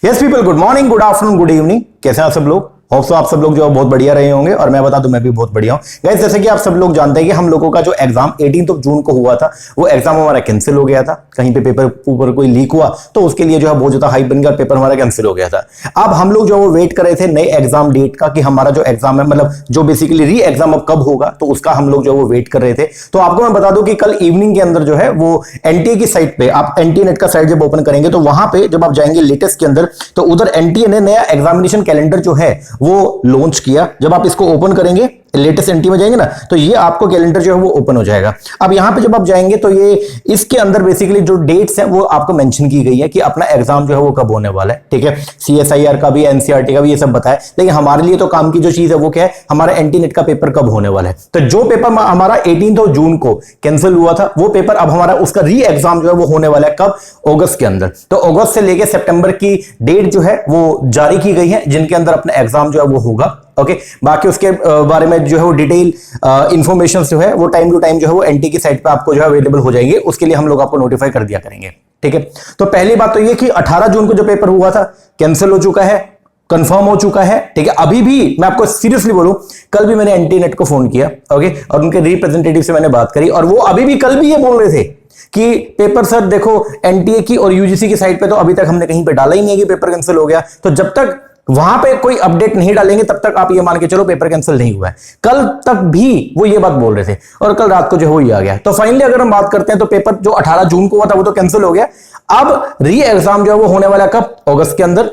Yes people, good morning, good afternoon, good evening. कैसे हैं आप सब लोग? होप सो आप सब लोग जो बहुत बढ़िया रहे होंगे और मैं बता दूं मैं भी बहुत बढ़िया हूं। गाइस, जैसे कि आप सब लोग जानते हैं कि हम लोगों का जो एग्जाम 18 जून को हुआ था वो एग्जाम हमारा कैंसिल हो गया था। कहीं पे पेपर ऊपर कोई लीक हुआ तो उसके लिए जो है बहुत ज्यादा हाइप बन गया, पेपर हमारा कैंसिल हो गया था। अब हम लोग जो वो वेट कर रहे थे नए एग्जाम डेट का कि हमारा जो एग्जाम है मतलब जो बेसिकली री एग्जाम अब कब होगा, तो उसका हम लोग जो वो वेट कर रहे थे। तो आपको मैं बता दूं कि कल इवनिंग के अंदर जो है वो एनटीए की साइट पे, आप एनटीए नेट का साइट जब ओपन करेंगे तो वहां पे जब आप जाएंगे लेटेस्ट के अंदर तो उधर एनटीए ने नया एग्जामिनेशन कैलेंडर जो है वो लॉन्च किया। जब आप इसको ओपन करेंगे लेटेस्ट एनटी में जाएंगे ना तो ये आपको कैलेंडर जो है वो ओपन हो जाएगा। अब यहां पे जब आप जाएंगे तो ये इसके अंदर बेसिकली जो डेट्स हैं वो आपको मेंशन की गई है कि अपना एग्जाम जो है वो कब होने वाला है। ठीक है, सीएसआईआर का भी, एनसीईआरटी का भी ये सब बताया, लेकिन हमारे लिए तो काम की जो चीज है वो क्या है, हमारा एनटी नेट का पेपर कब होने वाला है। तो जो पेपर हमारा 18 जून को कैंसिल हुआ था वो पेपर अब हमारा उसका री एग्जाम जो है वो होने वाला है कब, अगस्त के अंदर। तो अगस्त से लेके सितंबर की डेट जो है वो जारी की गई है जिनके अंदर अपना एग्जाम जो है वो होगा। ओके, बाकी उसके बारे में जो है वो डिटेल इंफॉर्मेशन जो है वो टाइम टू टाइम जो है वो एनटी की साइट पे आपको जो है अवेलेबल हो जाएंगे। उसके लिए हम लोग आपको नोटिफाई कर दिया करेंगे। ठीक है, तो पहली बात तो ये कि 18 जून को जो पेपर हुआ था कैंसिल हो चुका है, कंफर्म हो चुका है। ठीक है, अभी भी मैं आपको सीरियसली बोलूं, कल भी मैंने एनटी नेट को फोन किया, ओके, और उनके रिप्रेजेंटेटिव से मैंने बात करी और वो अभी भी कल भी ये बोल रहे थे कि पेपर सर देखो एनटीए की और यूजीसी की साइट पे तो अभी तक हमने कहीं पे डाला ही नहीं है कि पेपर कैंसिल हो गया। तो जब तक वहां पे कोई अपडेट नहीं डालेंगे तब तक आप ये मान के चलो पेपर कैंसिल नहीं हुआ है। कल तक भी वो ये बात बोल रहे थे और कल रात को जो हो ही आ गया। तो फाइनली अगर हम बात करते हैं तो पेपर जो 18 जून को हुआ था वो तो कैंसिल हो गया। अब री एग्जाम जो है वो होने वाला कब, अगस्त के अंदर।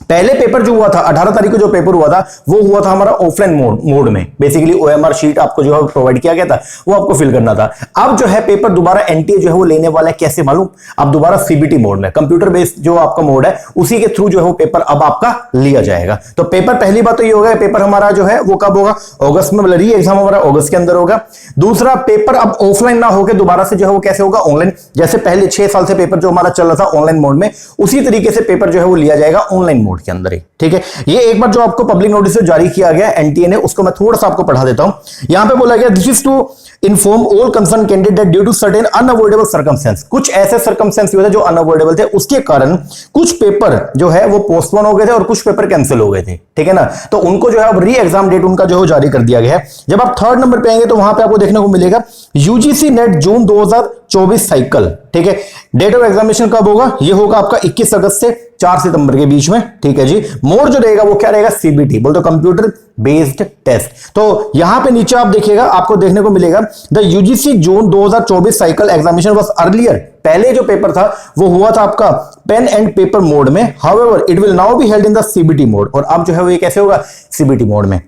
पहले पेपर जो हुआ था 18 तारीख को जो पेपर हुआ था वो हुआ था हमारा ऑफलाइन मोड में। बेसिकली ओएमआर शीट आपको जो है प्रोवाइड किया गया था वो आपको फिल करना था। अब जो है पेपर दोबारा एनटीए जो है वो लेने वाला है, कैसे मालूम? अब दोबारा सीबीटी मोड में, कंप्यूटर बेस्ड जो आपका मोड है उसी के थ्रू जो है वो पेपर अब आपका लिया जाएगा। तो पेपर पहली बात तो ये होगा, पेपर हमारा जो है वो कब होगा, अगस्त में, मतलब री एग्जाम हमारा अगस्त के अंदर होगा। दूसरा, पेपर अब ऑफलाइन ना होकर दोबारा से जो है वो कैसे होगा, ऑनलाइन। जैसे पहले 6 साल से पेपर जो हमारा चल रहा था ऑनलाइन मोड में, उसी तरीके से पेपर जो है वो लिया जाएगा ऑनलाइन मोड के अंदर ही। ठीक है, ये एक बार जो आपको पब्लिक नोटिस जारी किया गया एनटीए ने, उसको मैं थोड़ा सा आपको पढ़ा देता हूं। यहां पे बोला गया, this is to inform all concern candidate due to certain unavoidable circumstance. कुछ ऐसे सर्कमस्टेंस हुए थे जो अनअवॉइडेबल थे, उसके कारण कुछ पेपर जो है वो पोस्टपोन हो गए थे और कुछ पेपर कैंसिल हो गए थे। ठीक है ना, तो उनको जो है अब री एग्जाम डेट उनका जो है जारी कर दिया गया है। जब आप 3rd नंबर पे आएंगे तो वहां पे आपको देखने को मिलेगा यूजीसी नेट जून 2024 साइकिल। ठीक है, डेट ऑफ एग्जामिनेशन कब होगा, ये होगा आपका 21 अगस्त से 4 सितंबर के बीच में। ठीक है जी, मोड जो रहेगा वो क्या रहेगा, सीबीटी, बोलते कंप्यूटर बेस्ड टेस्ट। तो यहां पे नीचे आप देखिएगा, आपको देखने को मिलेगा the UGC June 2024 cycle examination was earlier. पहले जो पेपर था वो हुआ था आपका पेन एंड पेपर मोड में, however it will now be held in the CBT mode. और अब जो है वो ये कैसे होगा, सीबीटी मोड में।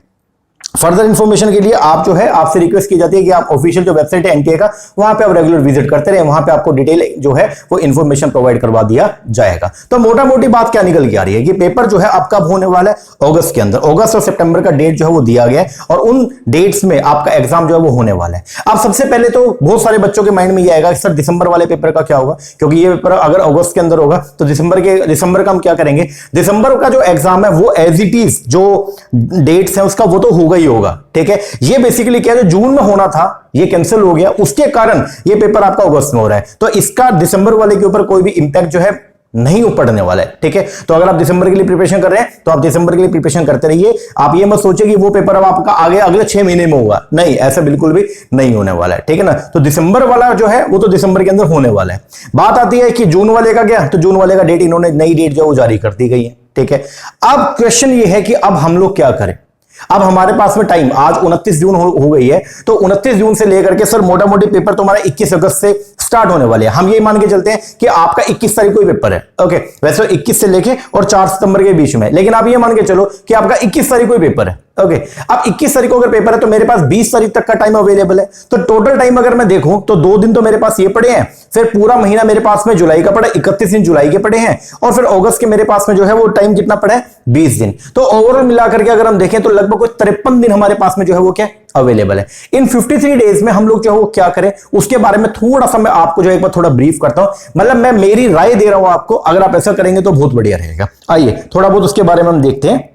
फर्दर इंफॉर्मेशन के लिए आप जो है आपसे रिक्वेस्ट की जाती है कि आप ऑफिशियल जो वेबसाइट है एनटीए का वहां पे आप रेगुलर विजिट करते रहे, वहां पे आपको डिटेल जो है वो इंफॉर्मेशन प्रोवाइड करवा दिया जाएगा। तो मोटा मोटी बात क्या निकल के आ रही है कि पेपर जो है अब कब होने वाला है, अगस्त के अंदर। अगस्त और सितंबर का डेट जो है वो दिया गया है और उन डेट्स में आपका एग्जाम जो है वो होने वाला है। अब सबसे पहले तो बहुत सारे बच्चों के माइंड में ये आएगा कि सर दिसंबर वाले पेपर का क्या होगा, क्योंकि ये पेपर अगर अगस्त के अंदर होगा तो दिसंबर का हम क्या करेंगे। दिसंबर का जो एग्जाम है वो एज इट इज जो डेट्स है उसका वो तो होगा ही होगा। ठीक है, ये बेसिकली क्या है, जो जून में होना था ये कैंसिल हो गया, उसके कारण ये पेपर आपका अगस्त में हो रहा है। तो इसका दिसंबर वाले के ऊपर कोई भी इंपैक्ट जो है नहीं पड़ने वाला है। ठीक है, तो अगर आप दिसंबर के लिए प्रिपरेशन कर रहे हैं तो आप दिसंबर के लिए प्रिपरेशन करते रहिए। आप ये मत सोचिए कि वो पेपर अब आपका आगे अगले 6 महीने में होगा, नहीं, ऐसा बिल्कुल भी नहीं होने वाला है। ठीक है ना, तो दिसंबर वाला जो है वो तो दिसंबर के अंदर होने वाला है। बात आती है कि जून वाले का क्या, तो जून वाले का डेट इन्होंने नई डेट जो जारी कर दी गई है। ठीक है, अब क्वेश्चन ये है कि अब हम लोग क्या करें। अब हमारे पास में टाइम, आज 29 जून हो गई है, तो 29 जून से लेकर के सर मोटा मोटी पेपर तुम्हारा 21 अगस्त से स्टार्ट होने वाले हैं। हम ये मान के चलते हैं कि आपका 21 तारीख को ही पेपर है। ओके, वैसे 21 से लेके और 4 सितंबर के बीच में, लेकिन आप ये मान के चलो कि आपका 21 तारीख को ही पेपर है। ओके, अब 21 तारीख को अगर पेपर है तो मेरे पास 20 तारीख तक का टाइम अवेलेबल है। तो टोटल टाइम अगर मैं देखूं तो 2 दिन तो मेरे पास ये पड़े हैं, फिर पूरा महीना मेरे पास में जुलाई का पड़ा, 31 दिन जुलाई के पड़े हैं, और फिर अगस्त के मेरे पास में जो है वो टाइम कितना पड़ा है, 20 दिन। तो ओवरऑल मिलाकर के अगर हम देखें तो लगभग कोई 53 दिन हमारे पास में जो है वो क्या अवेलेबल है। इन 53 डेज में हम लोग जो है वो क्या करें उसके बारे में थोड़ा सा मैं आपको जो एक बार थोड़ा ब्रीफ करता हूं, मतलब मैं मेरी राय दे रहा हूं आपको। अगर आप ऐसा करेंगे तो बहुत बढ़िया रहेगा। आइए थोड़ा बहुत उसके बारे में हम देखते हैं।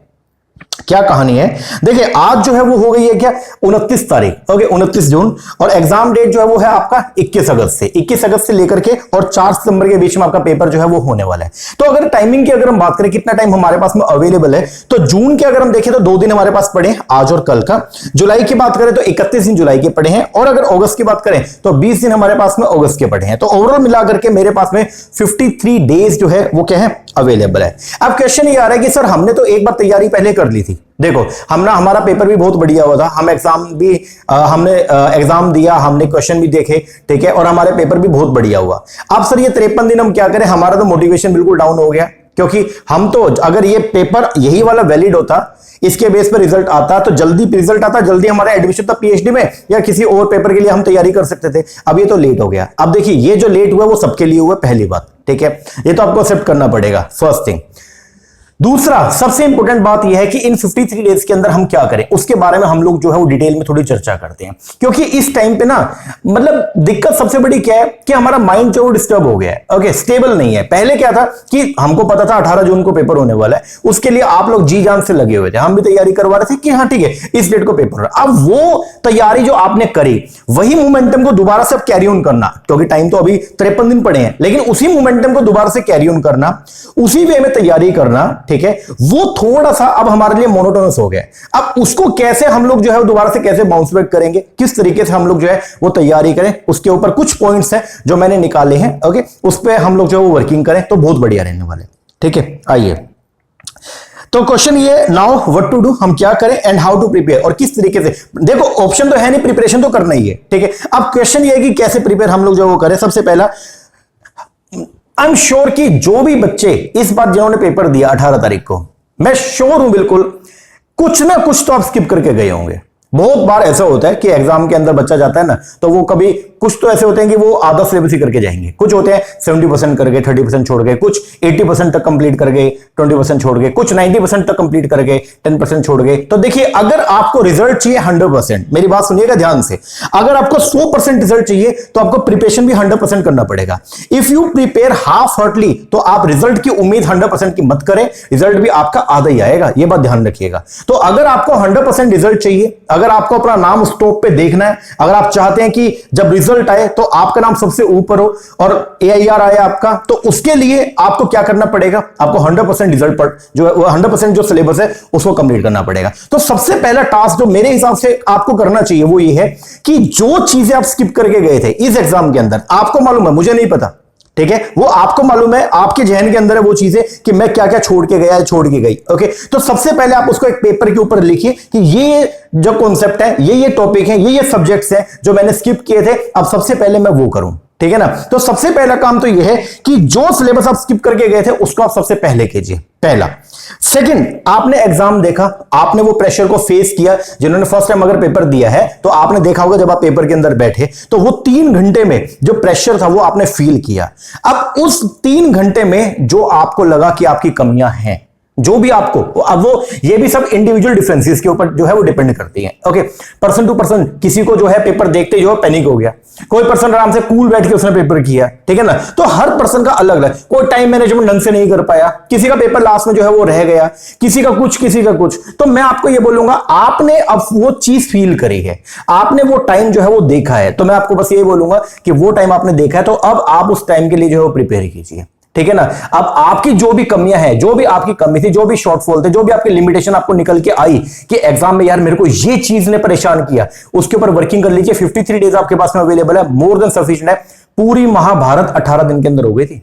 क्या कहानी है, देखिए आज जो है वो हो गई है क्या 29 तारीख, ओके 29 जून, और एग्जाम डेट जो है वो है आपका 21 अगस्त से 21 अगस्त से लेकर के और 4 सितंबर के बीच में आपका पेपर जो है वो होने वाला है। तो अगर टाइमिंग की अगर हम बात करें कितना टाइम हमारे पास में अवेलेबल है, तो जून के अगर हम देखें तो 2 दिन हमारे पास पड़े हैं, आज और कल का। जुलाई की बात करें तो 31 दिन जुलाई के पड़े हैं, और अगर अगस्त की बात करें तो 20 दिन हमारे पास में अगस्त के पड़े हैं। तो ओवरऑल मिलाकर के मेरे पास में 53 डेज जो है वो क्या है अवेलेबल है। अब क्वेश्चन ये आ रहा है कि सर हमने तो एक बार तैयारी पहले कर ली थी, देखो हमारा पेपर भी बहुत बढ़िया हुआ था, हम एग्जाम भी हमने एग्जाम दिया, हमने क्वेश्चन भी देखे, ठीक है, और हमारे पेपर भी बहुत बढ़िया हुआ। अब सर ये 53 दिन हम क्या करें, हमारा तो मोटिवेशन बिल्कुल डाउन हो गया, क्योंकि हम तो अगर ये पेपर यही वाला वैलिड होता, इसके बेस पर रिजल्ट आता, तो जल्दी रिजल्ट आता, जल्दी हमारा एडमिशन था पीएचडी में या किसी और पेपर के लिए हम तैयारी कर सकते थे। अब ये तो लेट हो गया। अब देखिए ये जो लेट हुआ वो सबके लिए हुआ, पहली बात, ठीक है, ये तो आपको एक्सेप्ट करना पड़ेगा, फर्स्ट थिंग। दूसरा सबसे इंपॉर्टेंट बात यह है कि इन 53 डेज के अंदर हम क्या करें, उसके बारे में हम लोग जो है वो डिटेल में थोड़ी चर्चा करते हैं। क्योंकि इस टाइम पे ना मतलब दिक्कत सबसे बड़ी क्या है कि हमारा माइंड जो डिस्टर्ब हो गया है, ओके, स्टेबल नहीं है। पहले क्या था कि हमको पता था 18 जून को पेपर होने वाला है, उसके लिए आप लोग जी जान से लगे हुए थे, हम भी तैयारी करवा रहे थे कि हाँ ठीक है इस डेट को पेपर है। अब वो तैयारी जो आपने करी वही मोमेंटम को दोबारा से कैरी ऑन करना, क्योंकि टाइम तो अभी 53 दिन पड़े हैं, लेकिन उसी मोमेंटम को दोबारा से कैरी ऑन करना, उसी वे में तैयारी करना, ठीक है, वो थोड़ा सा अब हमारे लिए मोनोटोनस हो गया। अब उसको कैसे हम लोग जो है दोबारा से कैसे बाउंस बैक करेंगे, किस तरीके से हम लोग जो है वो तैयारी करें, उसके ऊपर कुछ पॉइंट्स हैं जो मैंने निकाले हैं, ओके, उस पर हम लोग जो है वो वर्किंग करें तो बहुत बढ़िया रहने वाले, ठीक है। आइए तो क्वेश्चन ये, नाउ व्हाट टू डू, हम क्या करें एंड हाउ टू प्रिपेयर, और किस तरीके से। देखो ऑप्शन तो है नहीं, प्रिपरेशन तो करना ही है, ठीक है। अब क्वेश्चन ये है कि कैसे प्रिपेयर हम लोग जो वो करें। सबसे पहला आई एम श्योर कि जो भी बच्चे इस बार जिन्होंने पेपर दिया 18 तारीख को, मैं श्योर हूं बिल्कुल कुछ ना कुछ तो आप स्किप करके गए होंगे। बहुत बार ऐसा होता है कि एग्जाम के अंदर बच्चा जाता है ना, तो वो कभी कुछ तो ऐसे होते हैं कि वो आधा सिलेबस ही करके जाएंगे, कुछ होते हैं 70% कर गए, 30% छोड़ गए, कुछ 80% तक कंप्लीट कर गए, 20% छोड़ गए, कुछ 90% तक कंप्लीट कर गए, 10% छोड़ गए। तो देखिए अगर आपको रिजल्ट चाहिए 100%, मेरी बात सुनिएगा ध्यान से, अगर आपको 100% रिजल्ट चाहिए तो आपको प्रिपरेशन भी 100% करना पड़ेगा। If you prepare half heartedly तो आप रिजल्ट की उम्मीद 100% की मत करें, रिजल्ट भी आपका आधा ही आएगा, यह बात ध्यान रखिएगा। तो अगर आपको 100% रिजल्ट चाहिए, अगर आपको अपना नाम उस टॉप पे देखना है, अगर आप चाहते हैं कि जब रिजल्ट आए तो आपका नाम सबसे ऊपर हो और AIR आए आपका, तो उसके लिए आपको क्या करना पड़ेगा, आपको 100% रिजल्ट पर जो है 100% जो सिलेबस है उसको कंप्लीट करना पड़ेगा। तो सबसे पहला टास्क जो मेरे हिसाब से आपको करना चाहिए वो ये है कि जो चीजें आप स्किप करके गए थे इस एग्जाम के अंदर, आपको मालूम है, मुझे नहीं पता, ठीक है, वो आपको मालूम है, आपके जहन के अंदर है वो चीजें कि मैं क्या क्या छोड़ के गया, छोड़ के गई, ओके। तो सबसे पहले आप उसको एक पेपर के ऊपर लिखिए कि ये जो कॉन्सेप्ट है, ये टॉपिक है, ये सब्जेक्ट्स हैं जो मैंने स्किप किए थे, अब सबसे पहले मैं वो करूं, ठीक है ना। तो सबसे पहला काम तो ये है कि जो सिलेबस आप स्किप करके गए थे उसको आप सबसे पहले कीजिए, पहला। सेकंड, आपने एग्जाम देखा, आपने वो प्रेशर को फेस किया, जिन्होंने फर्स्ट टाइम अगर पेपर दिया है तो आपने देखा होगा जब आप पेपर के अंदर बैठे तो वो 3 घंटे में जो प्रेशर था वो आपने फील किया। अब उस 3 घंटे में जो आपको लगा कि आपकी कमियां हैं, जो भी आपको, अब वो ये भी सब इंडिविजुअल डिफरेंसेस के ऊपर जो है वो डिपेंड करती है, ओके। पर्सन टू पर्सन, किसी को जो है पेपर देखते जो है पैनिक हो गया, कोई पर्सन आराम से कूल बैठ के उसने पेपर किया, ठीक है ना। तो हर पर्सन का अलग अलग, कोई टाइम मैनेजमेंट ढंग से नहीं कर पाया, किसी का पेपर लास्ट में जो है वो रह गया, किसी का कुछ, किसी का कुछ। तो मैं आपको ये बोलूंगा, आपने अब वो चीज फील करी है, आपने वो टाइम जो है वो देखा है, तो मैं आपको बस ये बोलूंगा कि वो टाइम आपने देखा है, तो अब आप उस टाइम के लिए जो है वो प्रिपेयर कीजिए, ठीक है ना। अब आपकी जो भी कमियां हैं, जो भी आपकी कमी थी, जो भी शॉर्टफॉल थे, जो भी आपकी लिमिटेशन आपको निकल के आई कि एग्जाम में यार मेरे को ये चीज ने परेशान किया, उसके ऊपर वर्किंग कर लीजिए। 53 डेज आपके पास में अवेलेबल है, मोर देन सफिशिएंट है। पूरी महाभारत 18 दिन के अंदर हो गई थी,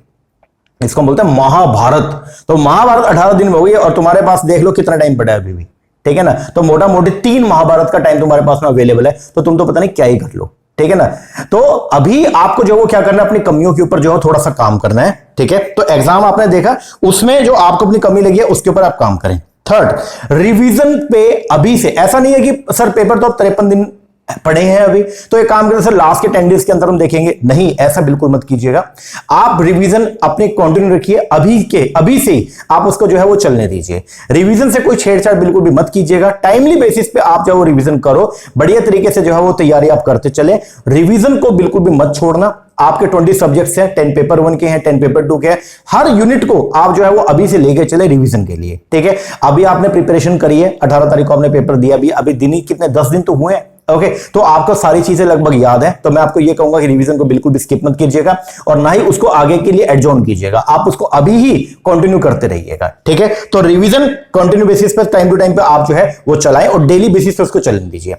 इसको बोलते हैं महाभारत। तो महाभारत 18 दिन में हो गई और तुम्हारे पास देख लो कितना टाइम पड़ा है अभी भी, ठीक है ना। तो मोटा मोटी 3 महाभारत का टाइम तुम्हारे पास में अवेलेबल है, तो तुम तो पता नहीं क्या ही कर लो, ठीक है ना। तो अभी आपको जो वो क्या करना है, अपनी कमियों के ऊपर जो है थोड़ा सा काम करना है, ठीक है। तो एग्जाम आपने देखा, उसमें जो आपको अपनी कमी लगी है उसके ऊपर आप काम करें। थर्ड, रिवीजन पे अभी से, ऐसा नहीं है कि सर पेपर तो अब 53 दिन पढ़े हैं अभी, तो एक काम करें सर लास्ट के 10 डेज के अंदर हम देखेंगे, नहीं ऐसा बिल्कुल मत कीजिएगा। आप रिवीजन अपने कंटिन्यू रखिए, अभी से आप उसको जो है वो चलने दीजिए। रिवीजन से कोई छेड़छाड़ बिल्कुल भी मत कीजिएगा। टाइमली बेसिस पे आप जो है वो रिवीजन करो, बढ़िया तरीके से जो है वो तैयारी आप करते चले। रिवीजन को बिल्कुल भी मत छोड़ना। आपके 20 सब्जेक्ट्स हैं, 10 पेपर 1 के हैं, 10 पेपर 2 के हैं। हर यूनिट को आप जो है वो अभी से लेके चले रिवीजन के लिए, ठीक है। अभी आपने प्रिपरेशन करी है, 18 तारीख को आपने पेपर दिया, अभी दिन ही कितने 10 दिन तो हुए हैं, ओके। तो आपको सारी चीजें लगभग याद है, तो मैं आपको ये कहूंगा कि रिवीजन को बिल्कुल भी स्किप मत कीजिएगा और ना ही उसको आगे के लिए एडजॉर्न कीजिएगा। आप उसको अभी ही कंटिन्यू करते रहिएगा, ठीक है। तो रिवीजन कंटिन्यू बेसिस पर टाइम टू टाइम पे आप जो है वो चलाएं और डेली बेसिस पर उसको चलने दीजिए।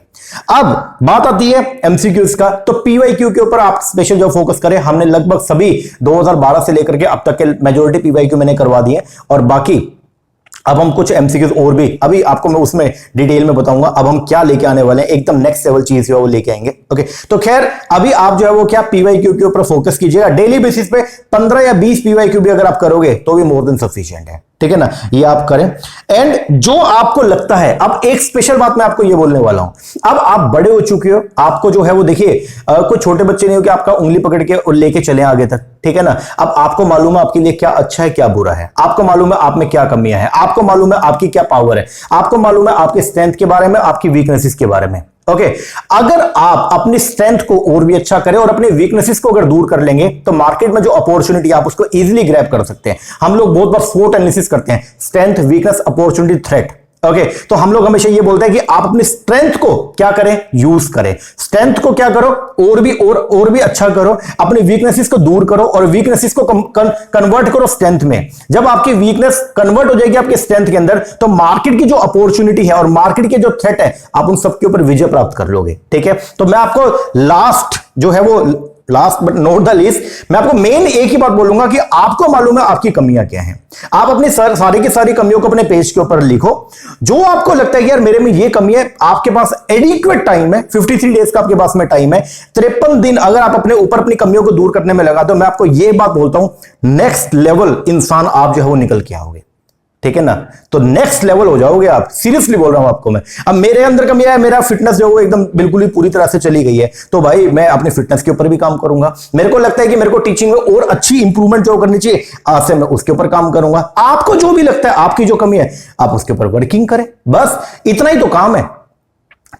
अब बात आती है एमसीक्यूज का, तो पीवाईक्यू के ऊपर आप स्पेशल जो फोकस करें। हमने लगभग सभी 2012 से लेकर के अब तक के मेजॉरिटी पीवाईक्यू मैंने करवा दिए और बाकी अब हम कुछ एमसीक्यूज और भी अभी आपको मैं उसमें डिटेल में बताऊंगा। अब हम क्या लेके आने वाले हैं, एकदम नेक्स्ट लेवल चीज जो है वो लेके आएंगे, ओके। तो खैर अभी आप जो है वो क्या पीवाईक्यू के ऊपर फोकस कीजिएगा। डेली बेसिस पे 15 या 20 पीवाईक्यू भी अगर आप करोगे तो भी मोर देन सफिशिएंट है, ठीक है ना। ये आप करें। एंड जो आपको लगता है, अब एक स्पेशल बात मैं आपको ये बोलने वाला हूं, अब आप बड़े हो चुके हो, आपको जो है वो देखिए कोई छोटे बच्चे नहीं हो कि आपका उंगली पकड़ के और लेके चले आगे तक, ठीक है ना। अब आपको मालूम है आपके लिए क्या अच्छा है क्या बुरा है, आपको मालूम है आप में क्या कमियां हैं, आपको मालूम है आपकी क्या पावर है, आपको मालूम है आपके स्ट्रेंथ के बारे में, आपकी वीकनेसेस के बारे में, ओके। अगर आप अपनी स्ट्रेंथ को और भी अच्छा करें और अपने वीकनेसेस को अगर दूर कर लेंगे तो मार्केट में जो अपॉर्चुनिटी आप उसको इजीली ग्रैब कर सकते हैं। हम लोग बहुत बार स्वोट एनालिसिस करते हैं, strength, weakness, opportunity, threat, okay. तो हम लोग हमेशा ये बोलते हैं कि आप अपनी स्ट्रेंथ को क्या करें, यूज करें। स्ट्रेंथ को क्या करो और भी अच्छा करो, अपनी वीकनेसेस को दूर करो और वीकनेसेस को कन्वर्ट करो स्ट्रेंथ में। जब आपकी वीकनेस कन्वर्ट हो जाएगी आपके स्ट्रेंथ के अंदर, तो मार्केट की जो अपॉर्चुनिटी है और मार्केट के जो थ्रेट है, आप उन सबके ऊपर विजय प्राप्त कर लोगे, ठीक है। तो मैं आपको लास्ट जो है वो last but not the least मैं आपको मेन एक ही बात बोलूंगा कि आपको मालूम है आपकी कमियां क्या हैं। आप अपनी सारी की सारी कमियों को अपने पेज के ऊपर लिखो। जो आपको लगता है कि यार मेरे में ये कमी है, आपके पास एडिक्वेट टाइम है, 53 डेज का आपके पास में टाइम है, 53 दिन अगर आप अपने ऊपर अपनी कमियों को दूर करने में लगा दो, मैं आपको ये बात बोलता हूं नेक्स्ट लेवल इंसान आप जो है वो निकल के आओगे, ठीक है ना। तो नेक्स्ट लेवल हो जाओगे आप, सीरियसली बोल रहा हूं आपको मैं। अब मेरे अंदर कमी है, मेरा फिटनेस जो है एकदम बिल्कुल ही पूरी तरह से चली गई है, तो भाई मैं अपने फिटनेस के ऊपर भी काम करूंगा। मेरे को लगता है कि मेरे को टीचिंग में और अच्छी इंप्रूवमेंट जो करनी चाहिए, आज से मैं उसके ऊपर काम करूंगा। आपको जो भी लगता है आपकी जो कमी है आप उसके ऊपर वर्किंग करें, बस इतना ही तो काम है,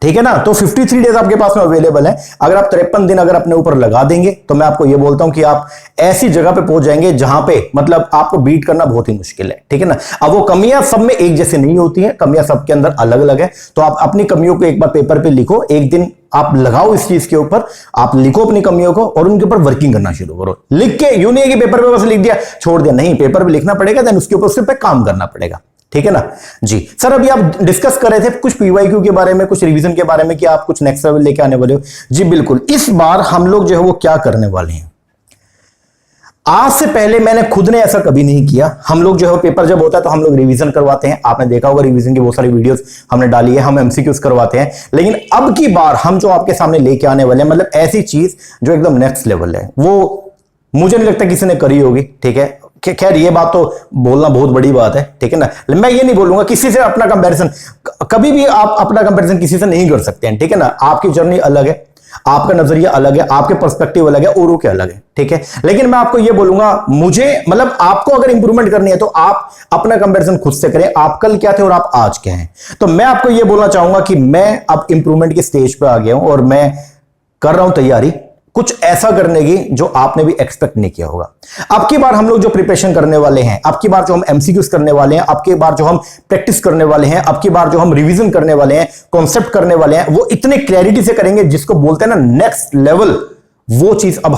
ठीक है ना। तो 53 डेज आपके पास में अवेलेबल है। अगर आप 53 दिन अगर अपने ऊपर लगा देंगे तो मैं आपको यह बोलता हूं कि आप ऐसी जगह पे पहुंच जाएंगे जहां पे मतलब आपको बीट करना बहुत ही मुश्किल है, ठीक है ना। अब वो कमियां सब में एक जैसे नहीं होती हैं, कमियां सबके अंदर अलग अलग है। तो आप अपनी कमियों को एक बार पेपर पे लिखो, एक दिन आप लगाओ इस चीज के ऊपर, आप लिखो अपनी कमियों को और उनके ऊपर वर्किंग करना शुरू करो। लिख के यूं नहीं है कि पेपर पे बस लिख दिया छोड़ दिया, नहीं, पेपर पे लिखना पड़ेगा, देन उसके ऊपर सिर्फ काम करना पड़ेगा, ठीक है ना जी। सर अभी आप डिस्कस कर रहे थे कुछ पीवाईक्यू के बारे में, कुछ रिवीजन के बारे में कि आप कुछ नेक्स्ट लेवल लेके आने वाले हो। जी बिल्कुल, इस बार हम लोग जो है वो क्या करने वाले हैं, आज से पहले मैंने खुद ने ऐसा कभी नहीं किया। हम लोग जो है पेपर जब होता है तो हम लोग रिवीजन करवाते हैं, आपने देखा होगा रिवीजन की बहुत सारी वीडियोस हमने डाली है, हम एमसीक्यूज करवाते हैं। लेकिन अब की बार हम जो आपके सामने लेके आने वाले हैं, मतलब ऐसी चीज जो एकदम नेक्स्ट लेवल है, वो मुझे नहीं लगता किसी ने करी होगी, ठीक है। खैर ये बात तो बोलना बहुत बड़ी बात है, ठीक है ना। मैं ये नहीं बोलूंगा किसी से अपना कंपैरिजन, कभी भी आप अपना कंपैरिजन किसी से नहीं कर सकते हैं, ठीक है ना। आपकी जर्नी अलग है, आपका नजरिया अलग है, आपके पर्सपेक्टिव अलग है, औरों के अलग है, ठीक है। लेकिन मैं आपको ये बोलूंगा, मुझे मतलब आपको अगर इंप्रूवमेंट करनी है तो आप अपना कंपैरिजन खुद से करें, आप कल क्या थे और आप आज क्या हैं। तो मैं आपको ये बोलना चाहूंगा कि मैं अब इंप्रूवमेंट की स्टेज पे आ गया हूं और मैं कर रहा हूं तैयारी कुछ ऐसा करने की जो आपने भी एक्सपेक्ट नहीं किया होगा। अब की बार हम लोग जो प्रिपरेशन करने वाले हैं, अब की बार जो हम एमसीक्यूज करने वाले हैं, अब की बार जो हम प्रैक्टिस करने वाले हैं, अब की बार जो हम रिवीजन करने वाले हैं, कॉन्सेप्ट करने वाले हैं, वो इतने क्लैरिटी से करेंगे जिसको बोलते हैं ना नेक्स्ट लेवल। वो चीज अब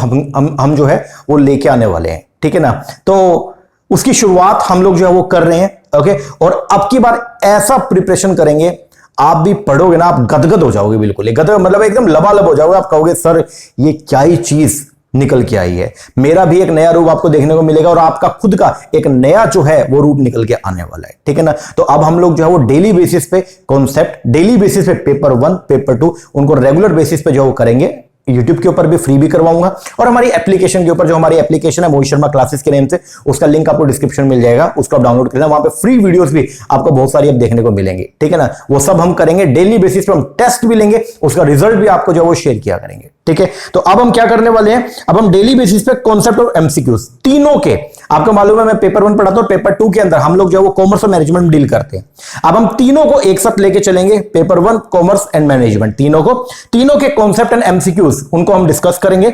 हम जो है वो लेके आने वाले हैं, ठीक है ना। तो उसकी शुरुआत हम लोग जो है वो कर रहे हैं, ओके। और अब की बार ऐसा प्रिपरेशन करेंगे, आप भी पढ़ोगे ना आप गदगद हो जाओगे, बिल्कुल गदगद मतलब एकदम लबालब हो जाओगे। आप कहोगे सर ये क्या ही चीज निकल के आई है, मेरा भी एक नया रूप आपको देखने को मिलेगा और आपका खुद का एक नया जो है वो रूप निकल के आने वाला है, ठीक है ना। तो अब हम लोग जो है वो डेली बेसिस पे कॉन्सेप्ट, डेली बेसिस पे पेपर 1 पेपर 2 उनको रेगुलर बेसिस पे जो वो करेंगे, YouTube के ऊपर भी फ्री भी करवाऊंगा, और हमारी एप्लीकेशन के ऊपर, जो हमारी एप्लीकेशन है मोहित शर्मा क्लासेस के नेम से, उसका लिंक आपको डिस्क्रिप्शन में मिल जाएगा, उसको आप डाउनलोड कर लेना। वहां पे फ्री वीडियोस भी आपको बहुत सारी अब देखने को मिलेंगे, ठीक है ना। वो सब हम करेंगे डेली बेसिस पे, हम टेस्ट भी लेंगे, उसका रिजल्ट भी आपको जो है वो शेयर किया करेंगे, ठीक है। तो अब हम क्या करने वाले हैं, अब हम डेली बेसिस पे कॉन्सेप्ट और एमसीक्यूज तीनों के, आपको मालूम है मैं पेपर 1 पढ़ाता हूं, पेपर 2 के अंदर हम लोग जो है वो कॉमर्स और मैनेजमेंट में डील करते हैं। अब हम तीनों को एक साथ लेके चलेंगे, पेपर 1 कॉमर्स एंड मैनेजमेंट, तीनों के कॉन्सेप्ट एंड एमसीक्यूज उनको हम डिस्कस करेंगे,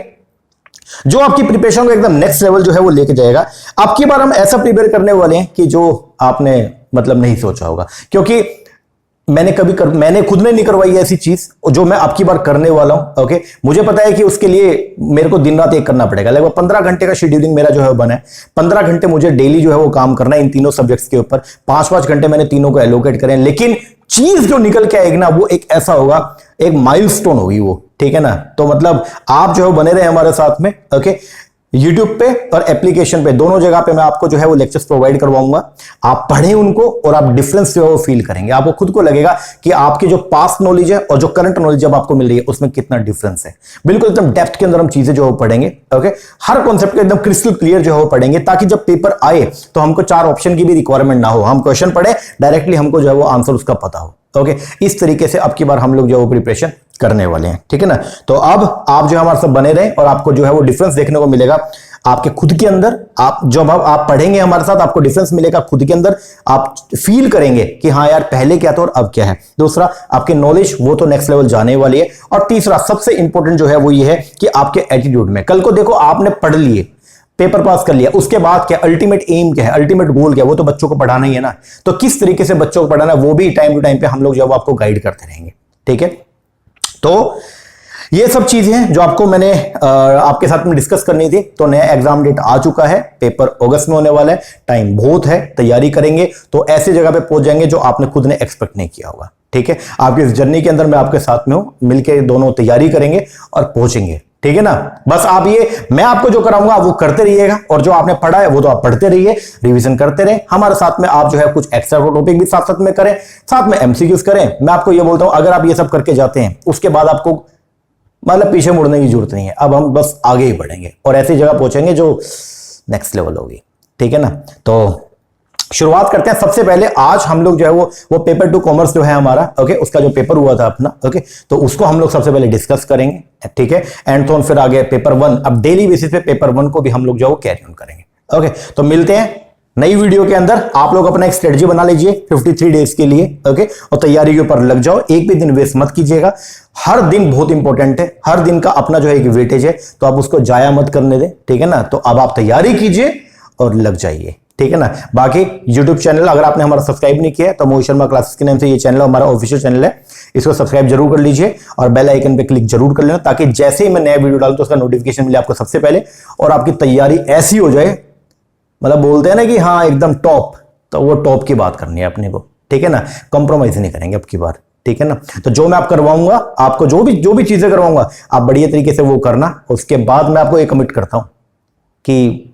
जो आपकी प्रिपरेशन को एकदम नेक्स्ट लेवल जो है वो लेके जाएगा। अब की बार हम ऐसा प्रिपेयर करने वाले हैं कि जो आपने मतलब नहीं सोचा होगा, क्योंकि मैंने खुद ने नहीं करवाई ऐसी चीज जो मैं अब की बार करने वाला हूं। ओके, मुझे पता है कि उसके लिए मेरे को दिन रात एक करना पड़ेगा, लगभग 15 घंटे का शेड्यूलिंग मेरा जो है बना है। 15 घंटे मुझे डेली जो है वो काम करना है इन तीनों सब्जेक्ट्स के ऊपर, 5-5 घंटे मैंने तीनों को एलोकेट करें, लेकिन चीज जो निकल के आएगी ना वो एक ऐसा होगा, एक माइलस्टोन होगी वो, ठीक है ना। तो मतलब आप जो है बने रहे हमारे साथ में, ओके। YouTube पे और एप्लीकेशन पे दोनों जगह पे मैं आपको जो है वो लेक्चर्स प्रोवाइड करवाऊंगा, आप पढ़ें उनको और आप डिफरेंस जो है वो फील करेंगे। आपको खुद को लगेगा कि आपकी जो पास्ट नॉलेज है और जो करंट नॉलेज जब आपको मिल रही है उसमें कितना डिफरेंस है। बिल्कुल एकदम डेप्थ के अंदर हम चीजें जो है पढ़ेंगे, ओके। हर कॉन्सेप्ट को एकदम क्रिस्टल क्लियर जो है वो पढ़ेंगे, ताकि जब पेपर आए तो हमको 4 ऑप्शन की भी रिक्वायरमेंट ना हो, हम क्वेश्चन पढ़े डायरेक्टली हमको जो है वो आंसर उसका पता हो, ओके। इस तरीके से अब की बार हम लोग जो है वो प्रिपरेशन करने वाले हैं, ठीक है ना। तो अब आप जो हमारे साथ बने रहे और आपको जो है वो डिफरेंस देखने को मिलेगा आपके खुद के अंदर। आप जब आप पढ़ेंगे हमारे साथ, आपको डिफरेंस मिलेगा खुद के अंदर, आप फील करेंगे कि हाँ यार पहले क्या था और अब क्या है। दूसरा, आपकी नॉलेज वो तो नेक्स्ट लेवल जाने वाली है, और तीसरा सबसे इंपॉर्टेंट जो है वो ये है कि आपके एटीट्यूड में, कल को देखो आपने पढ़ लिए, पेपर पास कर लिया, उसके बाद क्या अल्टीमेट एम क्या है, अल्टीमेट गोल क्या है, वो तो बच्चों को पढ़ाना ही है ना। तो किस तरीके से बच्चों को पढ़ाना, वो भी टाइम टू टाइम पे हम लोग जब आपको गाइड करते रहेंगे, ठीक है। तो ये सब चीजें हैं जो आपको मैंने आपके साथ में डिस्कस करनी थी। तो नया एग्जाम डेट आ चुका है, पेपर अगस्त में होने वाला है, टाइम बहुत है, तैयारी करेंगे तो ऐसी जगह पे पहुंच जाएंगे जो आपने खुद ने एक्सपेक्ट नहीं किया होगा, ठीक है। आपकी इस जर्नी के अंदर मैं आपके साथ में हूं, मिलकर दोनों तैयारी करेंगे और पहुंचेंगे, ठीक है ना। बस आप ये, मैं आपको जो कराऊंगा वो करते रहिएगा, और जो आपने पढ़ा है वो तो आप पढ़ते रहिए, रिवीजन करते रहे हमारे साथ में। आप जो है कुछ एक्स्ट्रा टॉपिक भी साथ साथ में करें, साथ में एमसीक्यूज करें। मैं आपको ये बोलता हूं, अगर आप ये सब करके जाते हैं उसके बाद आपको मतलब पीछे मुड़ने की जरूरत नहीं है। अब हम बस आगे ही बढ़ेंगे और ऐसी जगह पहुंचेंगे जो नेक्स्ट लेवल होगी, ठीक है ना। तो शुरुआत करते हैं। सबसे पहले आज हम लोग जो है वो पेपर 2 कॉमर्स जो है हमारा, ओके, उसका जो पेपर हुआ था अपना, ओके, तो उसको हम लोग सबसे पहले डिस्कस करेंगे, ठीक है। एंड तो फिर आगे पेपर 1, अब डेली बेसिस पे पेपर 1 को भी हम लोग जो है वो कैरी ऑन करेंगे, ओके। तो मिलते हैं नई वीडियो के अंदर। आप लोग अपना एक स्ट्रेटजी बना लीजिए 53 डेज के लिए, ओके, और तैयारी के ऊपर लग जाओ। एक भी दिन वेस्ट मत कीजिएगा, हर दिन बहुत इंपॉर्टेंट है, हर दिन का अपना जो है एक वेटेज है, तो आप उसको जाया मत करने दें, ठीक है ना। तो अब आप तैयारी कीजिए और लग जाइए, ठीक है ना। बाकी YouTube चैनल अगर आपने हमारा सब्सक्राइब नहीं किया है तो मोहित शर्मा क्लासेस के नाम से ये चैनल हमारा ऑफिशियल चैनल है, इसको सब्सक्राइब जरूर कर लीजिए और बेल आइकन पे क्लिक जरूर कर लेना, ताकि जैसे ही मैं नया वीडियो डालूं तो उसका नोटिफिकेशन मिले आपको सबसे पहले, और आपकी तैयारी ऐसी हो जाए, मतलब बोलते हैं ना कि हाँ एकदम टॉप, तो वो टॉप की बात करनी है अपने को, ठीक है ना। कॉम्प्रोमाइज नहीं करेंगे अब की बार, ठीक है ना। तो जो मैं आप करवाऊंगा, आपको जो भी चीजें करवाऊंगा आप बढ़िया तरीके से वो करना। उसके बाद मैं आपको एक कमिट करता हूं कि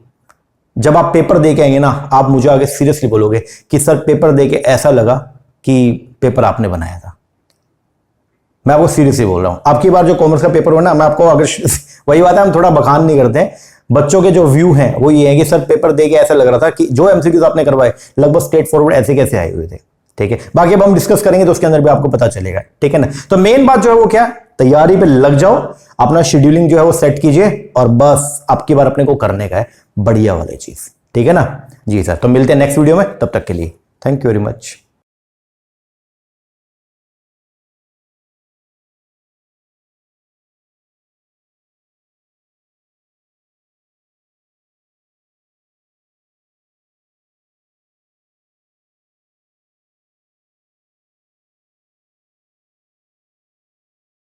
जब आप पेपर दे के आएंगे ना, आप मुझे आगे सीरियसली बोलोगे कि सर पेपर दे के ऐसा लगा कि पेपर आपने बनाया था। मैं आपको सीरियसली बोल रहा हूं, आपकी बार जो कॉमर्स का पेपर हो ना, मैं आपको अगर वही बात है, हम थोड़ा बखान नहीं करते हैं, बच्चों के जो व्यू हैं वो ये है कि सर पेपर दे के ऐसा लग रहा था कि जो एमसीक्यूज आपने करवाए लगभग स्ट्रेट फॉरवर्ड ऐसे कैसे आए हुए थे, ठीक है। बाकी अब हम डिस्कस करेंगे तो उसके अंदर भी आपको पता चलेगा, ठीक है ना। तो मेन बात जो है वो क्या, तैयारी पे लग जाओ, अपना शेड्यूलिंग जो है वो सेट कीजिए, और बस अब की बार अपने को करने का है बढ़िया वाली चीज, ठीक है ना जी सर। तो मिलते हैं नेक्स्ट वीडियो में, तब तक के लिए थैंक यू वेरी मच।